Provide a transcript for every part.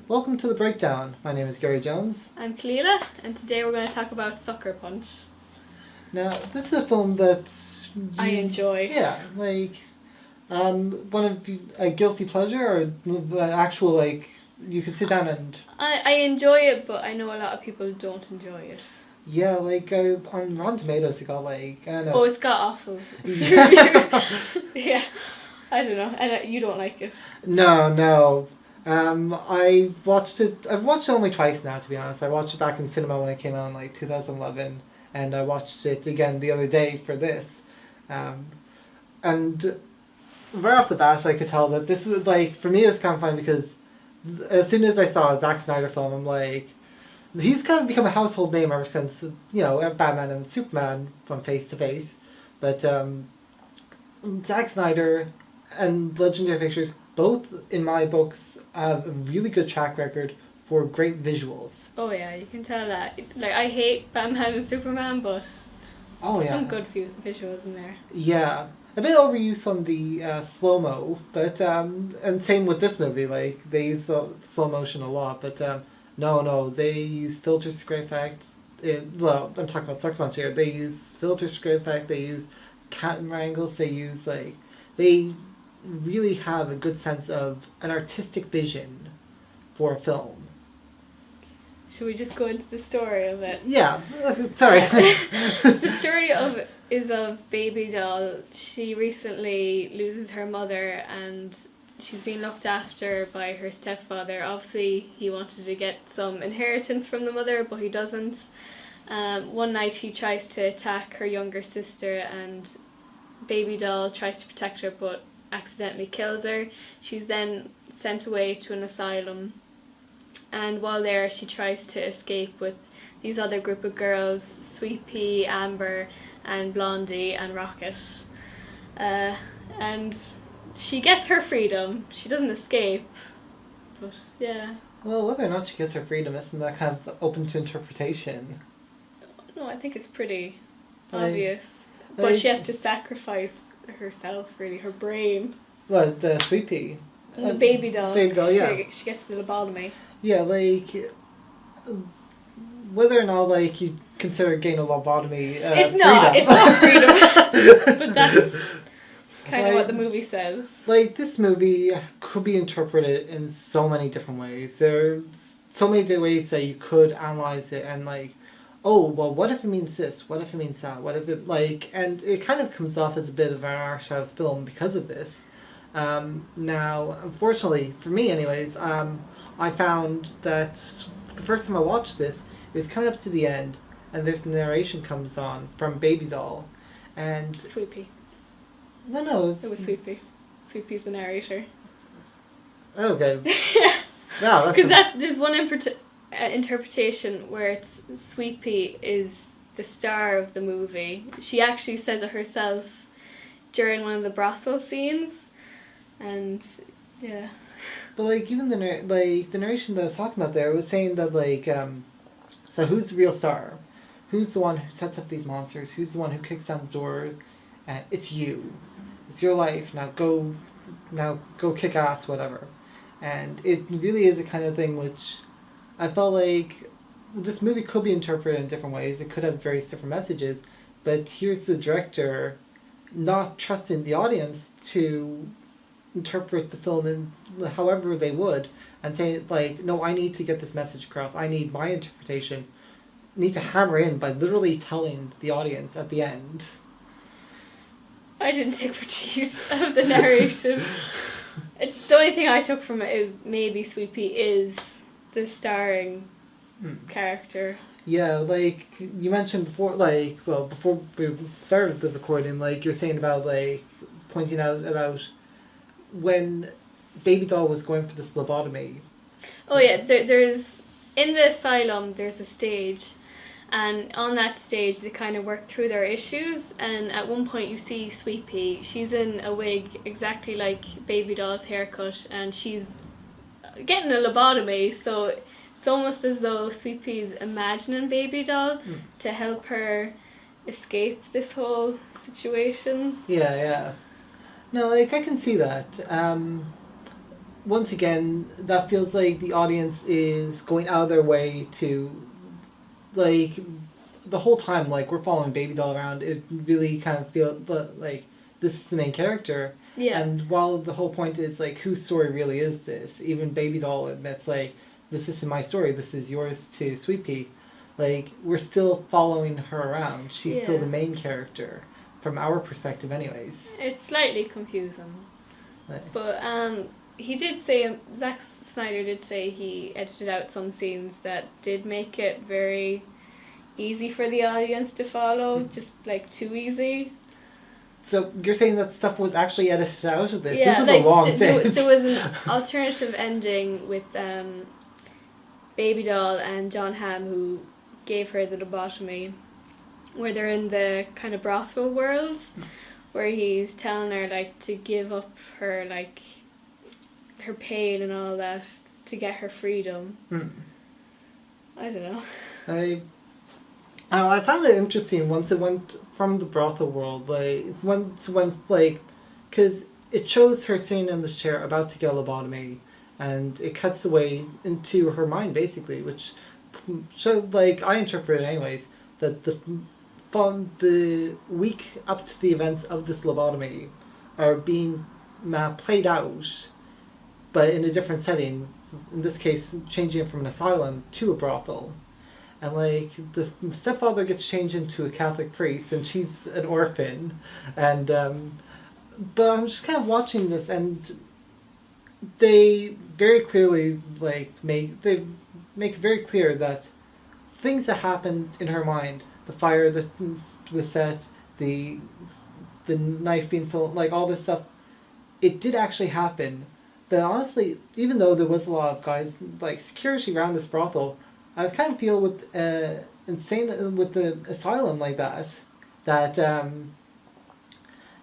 Welcome to The Breakdown. My name is Gary Jones. I'm Cleela, and today we're going to talk about Sucker Punch. Now, this is a film that I enjoy. Yeah, one of a guilty pleasure or actual you could sit down and. I enjoy it, but I know a lot of people don't enjoy it. Yeah, on Rotten Tomatoes it got I don't know. Oh, it's got awful. Yeah. Yeah, I don't know. You don't like it. No. I've watched it only twice now, to be honest. I watched it back in cinema when it came out in 2011, and I watched it again the other day for this. And right off the bat I could tell that this was for me it was kind of fun because as soon as I saw a Zack Snyder film, I'm like, he's kind of become a household name ever since, Batman and Superman from Face to Face. But Zack Snyder and Legendary Pictures, both in my books, have a really good track record for great visuals. Oh yeah, you can tell that. I hate Batman and Superman, but some good visuals in there. Yeah. A bit overuse on the slow-mo, but and same with this movie, they use slow motion a lot, but no, they use filter script effect. I'm talking about Sucker Punch here. They use filter script effect, they use camera angles, they use they really have a good sense of an artistic vision for a film. Should we just go into the story of it? Yeah, sorry. The story is of Baby Doll. She recently loses her mother and she's being looked after by her stepfather. Obviously, he wanted to get some inheritance from the mother, but he doesn't. One night he tries to attack her younger sister and Baby Doll tries to protect her but accidentally kills her. She's then sent away to an asylum, and while there she tries to escape with these other group of girls, Sweet Pea, Amber and Blondie and Rocket, and she gets her freedom. She doesn't escape, but yeah. Well, whether or not she gets her freedom isn't that kind of open to interpretation. No, I think it's pretty obvious. But she has to sacrifice herself, really, her brain. Well, the Sweet Pea. And the Baby Doll. Baby Doll, yeah. She gets the lobotomy. Yeah, whether or not you consider getting a lobotomy it's freedom. not freedom. But that's kind of what the movie says. This movie could be interpreted in so many different ways. There's so many ways that you could analyze it and oh, well, what if it means this? What if it means that? What if it, and it kind of comes off as a bit of an art house film because of this. Now, unfortunately, for me anyways, I found that the first time I watched this, it was coming up to the end, and this narration comes on from Baby Doll, and... Sweet Pea. No. It was Sweet Pea. Sweet Pea's the narrator. Okay. Yeah. Wow, because there's one interpretation where it's Sweet Pea is the star of the movie. She actually says it herself during one of the brothel scenes, and yeah. But even the narration that I was talking about there was saying that so who's the real star? Who's the one who sets up these monsters? Who's the one who kicks down the door? It's you. It's your life. Now go kick ass, whatever. And it really is the kind of thing which I felt like this movie could be interpreted in different ways. It could have various different messages, but here's the director not trusting the audience to interpret the film in however they would, and saying no, I need to get this message across. I need my interpretation. I need to hammer in by literally telling the audience at the end. I didn't take much use of the narration. It's the only thing I took from it is maybe Sweet Pea is the starring character. Yeah, you mentioned before, before we started the recording, you're saying about pointing out about when Baby Doll was going for this lobotomy. Oh yeah, there's in the asylum there's a stage, and on that stage they kind of work through their issues, and at one point you see Sweet Pea. She's in a wig exactly like Baby Doll's haircut, and she's getting a lobotomy, so it's almost as though Sweet Pea's imagining Baby Doll to help her escape this whole situation. Yeah. No, I can see that. once again, that feels like the audience is going out of their way to, like, the whole time, like, we're following Baby Doll around, it really kind of feels like this is the main character. Yeah. And while the whole point is, like, whose story really is this? Even Baby Doll admits, like, this isn't my story, this is yours to Sweet Pea. Like, we're still following her around. She's still Yeah. the main character, from our perspective anyways. It's slightly confusing. Like, But he did say, Zack Snyder did say he edited out some scenes that did make it very easy for the audience to follow, just like too easy. so you're saying that stuff was actually edited out of this? Yeah, This was like a long sentence. there was an alternative ending with Baby Doll and John Hamm, who gave her the lobotomy, where they're in the kind of brothel world, where he's telling her like to give up her like her pain and all that to get her freedom. I don't know. I found it interesting once it went from the brothel world, like once it went like, because it shows her sitting in this chair about to get a lobotomy, and it cuts away into her mind basically, which showed, like, I interpret it anyways, that from the week up to the events of this lobotomy are being played out, but in a different setting. In this case, changing it from an asylum to a brothel. And, like, the stepfather gets changed into a Catholic priest, and she's an orphan. And, but I'm just kind of watching this, and they very clearly, like, make it very clear that things that happened in her mind, the fire that was set, the knife being sold, like, all this stuff, it did actually happen. But honestly, even though there was a lot of guys, like, security around this brothel, I kind of feel with insane with the asylum like that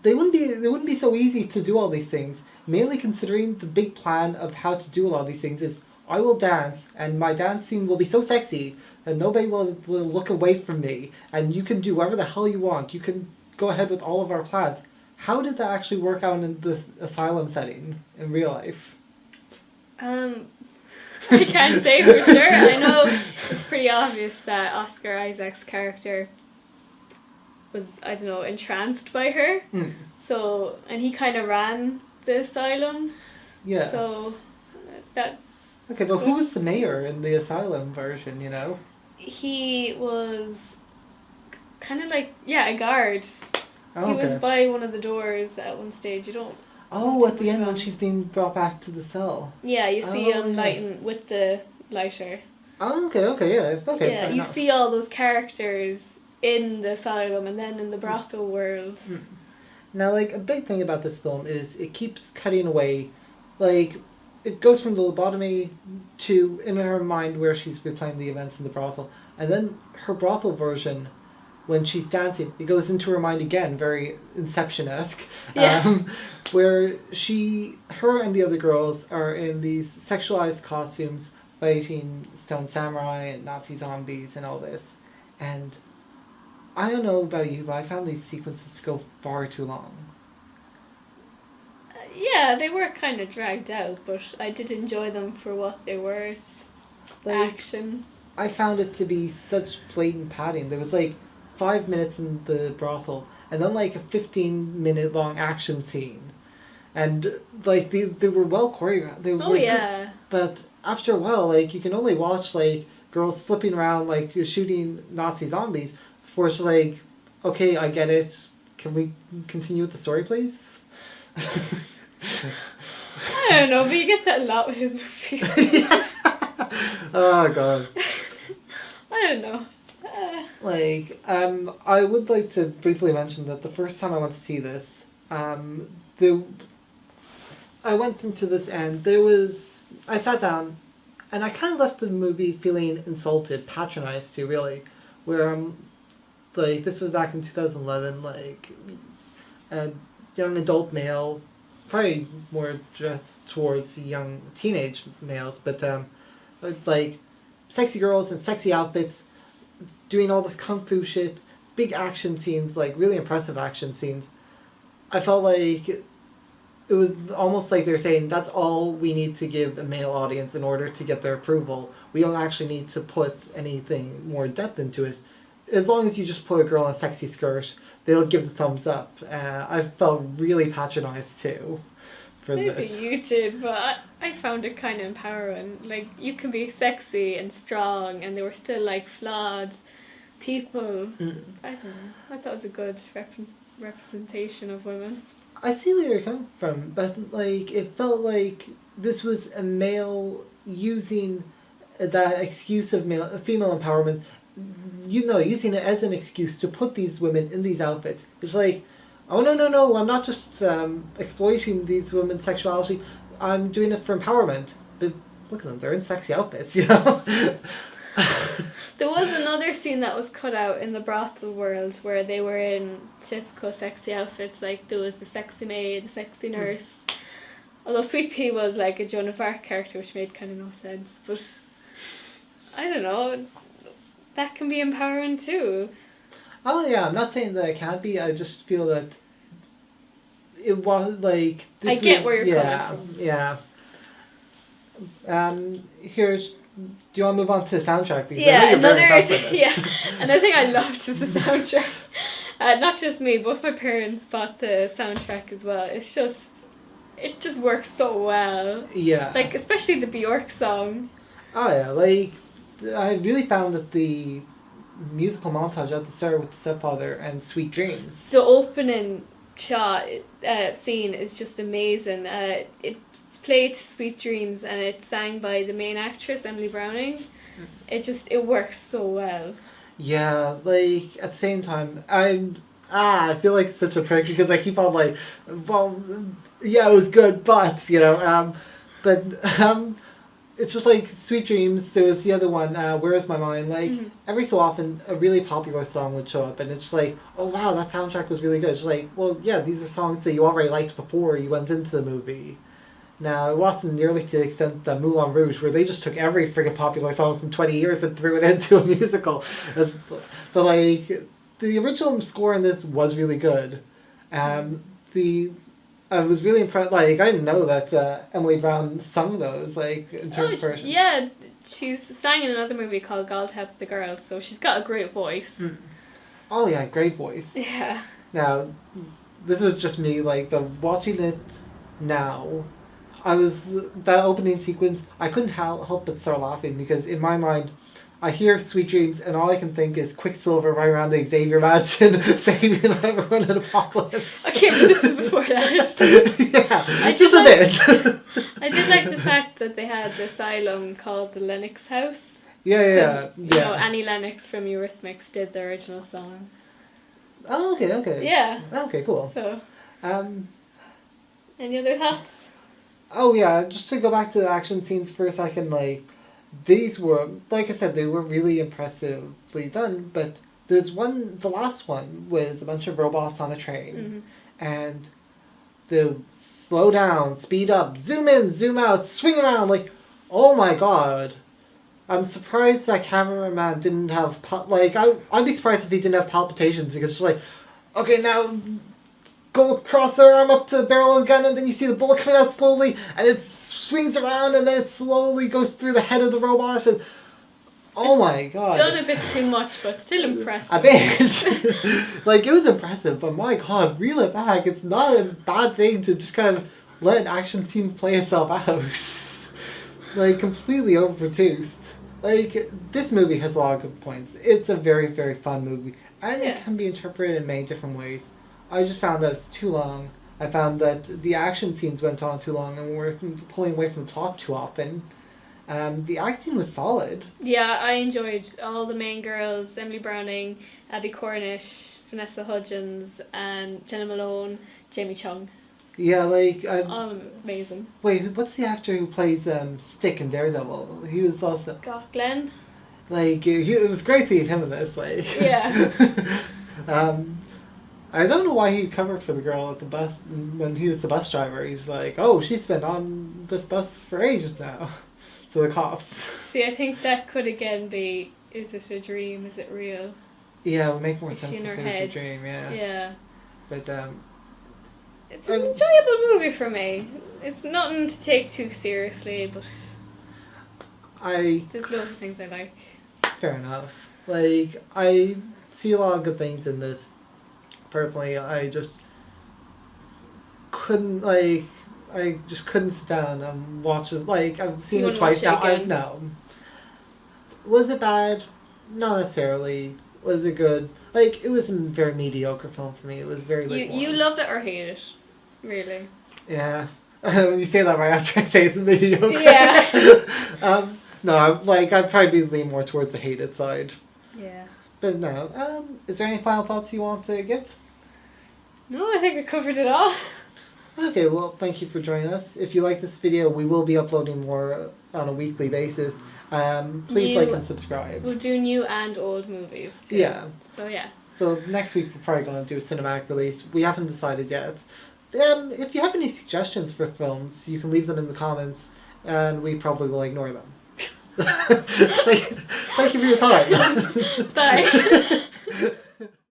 they wouldn't be so easy to do all these things. Mainly considering the big plan of how to do a lot of these things is, I will dance, and my dancing will be so sexy that nobody will look away from me, and you can do whatever the hell you want. You can go ahead with all of our plans. How did that actually work out in this asylum setting in real life? I can't say for sure. I know it's pretty obvious that Oscar Isaac's character was, I don't know, entranced by her. So, and he kind of ran the asylum. Yeah. So, that... Okay, but who was the mayor in the asylum version, you know? He was kind of like, a guard. Oh, He okay. was by one of the doors at one stage. You don't... Oh, at the end when she's being brought back to the cell. Yeah, you see him yeah. lighting with the lighter. Oh, okay, yeah, okay. Yeah, fair you enough. see all those characters in the asylum and then in the brothel world. Now, like, a big thing about this film is it keeps cutting away, like, it goes from the lobotomy to in her mind where she's replaying the events in the brothel, and then her brothel version, when she's dancing, it goes into her mind again, very Inception-esque, Yeah. where her and the other girls are in these sexualized costumes, fighting stone samurai and Nazi zombies and all this. And I don't know about you, but I found these sequences to go far too long. Yeah, they were kind of dragged out, but I did enjoy them for what they were. It's Like, action. I found it to be such blatant padding. There was like 5 minutes in the brothel, and then like a 15-minute long action scene. And like they were well choreographed. They Oh were yeah. good, but after a while, like you can only watch like girls flipping around like shooting Nazi zombies before it's like, okay, I get it. Can we continue with the story, please? I don't know, but you get that a lot with his movies. Oh god. I don't know. Like, I would like to briefly mention that the first time I went to see this, I went into this and I sat down, and I kind of left the movie feeling insulted, patronized too, really, where like, this was back in 2011, like, a young adult male, probably more dressed towards young teenage males, but, like, sexy girls in sexy outfits, doing all this kung fu shit, big action scenes, like really impressive action scenes. I felt like it was almost like they're saying that's all we need to give a male audience in order to get their approval. We don't actually need to put anything more depth into it. As long as you just put a girl in a sexy skirt, they'll give the thumbs up. I felt really patronized too for Maybe this. you did, but I found it kind of empowering. Like, you can be sexy and strong, and they were still, like, flawed people. I don't know. I thought it was a good representation of women. I see where you're coming from, but like it felt like this was a male using that excuse of female empowerment, using it as an excuse to put these women in these outfits. It's like, oh no, I'm not just exploiting these women's sexuality. I'm doing it for empowerment. But look at them; they're in sexy outfits, There was another scene that was cut out in the brothel world where they were in typical sexy outfits, like there was the sexy maid, the sexy nurse. Although Sweet Pea was like a Joan of Arc character, which made kind of no sense. But I don't know, that can be empowering too. Oh yeah, I'm not saying that it can't be. I just feel that it was like. I get where you're coming from. Yeah. Here's. Do you want to move on to the soundtrack? Because another thing I loved is the soundtrack. Not just me, both my parents bought the soundtrack as well. It just works so well. Yeah. Like, especially the Bjork song. Oh yeah, like I really found that the musical montage at the start with the stepfather and Sweet Dreams. The opening scene is just amazing. It's played to Sweet Dreams and it's sang by the main actress, Emily Browning. It works so well. Yeah, like at the same time, I feel like such a prick because I keep on like, well, yeah, it was good, but it's just like Sweet Dreams. There was the other one, Where Is My Mind? Like every so often, a really popular song would show up, and it's just like, oh wow, that soundtrack was really good. It's like, well, yeah, these are songs that you already liked before you went into the movie. Now, it wasn't nearly to the extent that Moulin Rouge, where they just took every friggin' popular song from 20 years and threw it into a musical. But, like, the original score in this was really good. I was really impressed. Like, I didn't know that Emily Brown sung those, like, in terms of versions. Yeah, she's sang in another movie called God Help the Girl, so she's got a great voice. Oh, yeah, great voice. Yeah. Now, this was just me, like, but watching it now... that opening sequence, I couldn't help but start laughing because in my mind, I hear Sweet Dreams and all I can think is Quicksilver right around the Xavier Mansion saving everyone in Apocalypse. Okay, but this is before that. Yeah, just a bit. I did like the fact that they had the asylum called the Lennox House. Yeah. You know, Annie Lennox from Eurythmics did the original song. Oh, okay. Yeah. Okay, cool. So, any other thoughts? Oh yeah, just to go back to the action scenes for a second, like, these were, like I said, they were really impressively done, but the last one was a bunch of robots on a train, and the slow down, speed up, zoom in, zoom out, swing around, like, oh my god. I'm surprised that cameraman didn't have, I'd be surprised if he didn't have palpitations, because it's like, okay, now... go across their arm up to the barrel of the gun, and then you see the bullet coming out slowly, and it swings around, and then it slowly goes through the head of the robot, and oh my god. Done a bit too much, but still impressive. A bit. Like, it was impressive, but my god, reel it back. It's not a bad thing to just kind of let an action scene play itself out. Like, completely overproduced. Like, this movie has a lot of good points. It's a very, very fun movie, and it can be interpreted in many different ways. I just found that it's too long. I found that the action scenes went on too long and were pulling away from the plot too often. The acting was solid. Yeah, I enjoyed all the main girls, Emily Browning, Abbie Cornish, Vanessa Hudgens, and Jena Malone, Jamie Chung. Yeah, like... all amazing. Wait, what's the actor who plays Stick in Daredevil? He was also... Scott Glenn? Like, it was great seeing him in this, like... Yeah. I don't know why he covered for the girl at the bus when he was the bus driver. He's like, oh, she's been on this bus for ages now. To the cops. See, I think that could again be, is it a dream? Is it real? Yeah, it would make more is sense she in if her it was head? a dream, yeah. Yeah. But, It's an enjoyable movie for me. It's nothing to take too seriously, but there's loads of things I like. Fair enough. Like, I see a lot of good things in this. Personally, I just couldn't sit down and watch it. Like, I've seen it twice now. No. Was it bad? Not necessarily. Was it good? Like, it was a very mediocre film for me. It was very You love it or hate it, really. Yeah. When you say that right after I say it's mediocre. Yeah. No, I'd probably lean more towards the hated side. Yeah. But no. Is there any final thoughts you want to give? No, I think I covered it all. Okay, well, thank you for joining us. If you like this video, we will be uploading more on a weekly basis. Please like and subscribe. We'll do new and old movies too. Yeah. So yeah. So next week we're probably going to do a cinematic release. We haven't decided yet. If you have any suggestions for films, you can leave them in the comments, and we probably will ignore them. Thank you for your time. Bye.